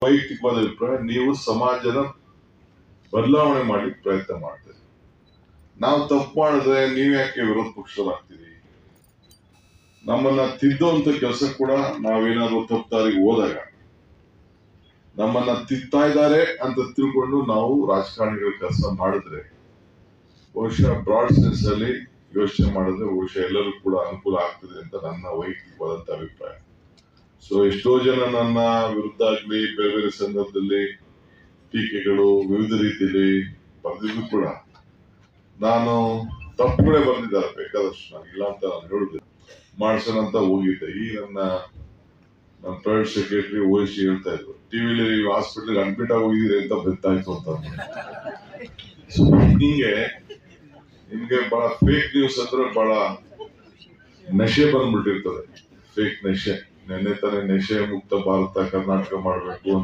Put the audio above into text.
ವೈಯಕ್ತಿಕವಾದ ಅಭಿಪ್ರಾಯ, ನೀವು ಸಮಾಜನ ಬದಲಾವಣೆ ಮಾಡಿ ಪ್ರಯತ್ನ ಮಾಡ್ತೀರಿ. ನಾವು ತಪ್ಪು ಮಾಡಿದ್ರೆ ನೀವ್ ಯಾಕೆ ವಿರೋಧ ಪಕ್ಷದವರಾಗ್ತೀರಿ? ನಮ್ಮನ್ನ ತಿದ್ದುವಂತ ಕೆಲಸ ಕೂಡ ನಾವೇನಾದ್ರೂ ತಪ್ಪು ದಾರಿಗೆ ಹೋದಾಗ ನಮ್ಮನ್ನ ತಿದ್ತಾ ಇದ್ದಾರೆ ಅಂತ ತಿಳ್ಕೊಂಡು ನಾವು ರಾಜಕಾರಣಿಗಳ ಕೆಲಸ ಮಾಡಿದ್ರೆ ಬಹುಶಃ ಬ್ರಾಡ್ ಸೆನ್ಸ್ ಅಲ್ಲಿ ಯೋಚನೆ ಮಾಡಿದ್ರೆ ಬಹುಶಃ ಎಲ್ಲರೂ ಕೂಡ ಅನುಕೂಲ ಆಗ್ತದೆ ಅಂತ ನನ್ನ ವೈಯಕ್ತಿಕವಾದಂತ ಅಭಿಪ್ರಾಯ. ಸೊ ಎಷ್ಟೋ ಜನ ನನ್ನ ವಿರುದ್ಧ ಆಗ್ಲಿ ಬೇರೆ ಬೇರೆ ಸಂದರ್ಭದಲ್ಲಿ ಟೀಕೆಗಳು ವಿವಿಧ ರೀತಿಯಲ್ಲಿ ಬರೆದಿದ್ದು ಕೂಡ ನಾನು ತಪ್ಪುಗಳೇ ಬಂದಿದ್ದಾರೆ ಬೇಕಾದಷ್ಟು, ನಾನು ಇಲ್ಲ ಅಂತ ನಾನು ಹೇಳುದಿಲ್ಲ. ಮಾಡ್ಸೋಣ ಅಂತ ಹೋಗಿದ್ದೆ. ಈ ನನ್ನ ಪ್ರೈವೇಟ್ ಸೆಕ್ರೆಟರಿ ಓದಿಸಿ ಹೇಳ್ತಾ ಇದ್ರು, ಟಿವಿಲಿ ಹಾಸ್ಪಿಟಲ್ ಅಡ್ಮಿಟ್ ಆಗಿ ಹೋಗಿದ್ರಿ ಅಂತ ಗೊತ್ತಾಯ್ತು ಅಂತ. ಸೊ ಹಿಂಗೆ ನಿಮ್ಗೆ ಬಹಳ ಫೇಕ್ ನ್ಯೂಸ್ ಅಂದ್ರೆ ಬಹಳ ನಶೆ ಬಂದ್ಬಿಟ್ಟಿರ್ತದೆ, ಫೇಕ್ ನಶೆ. ನೆನ್ನೆ ತಾನೇ ನಶೆ ಮುಕ್ತ ಭಾರತ ಕರ್ನಾಟಕ ಮಾಡಬೇಕು ಅಂತ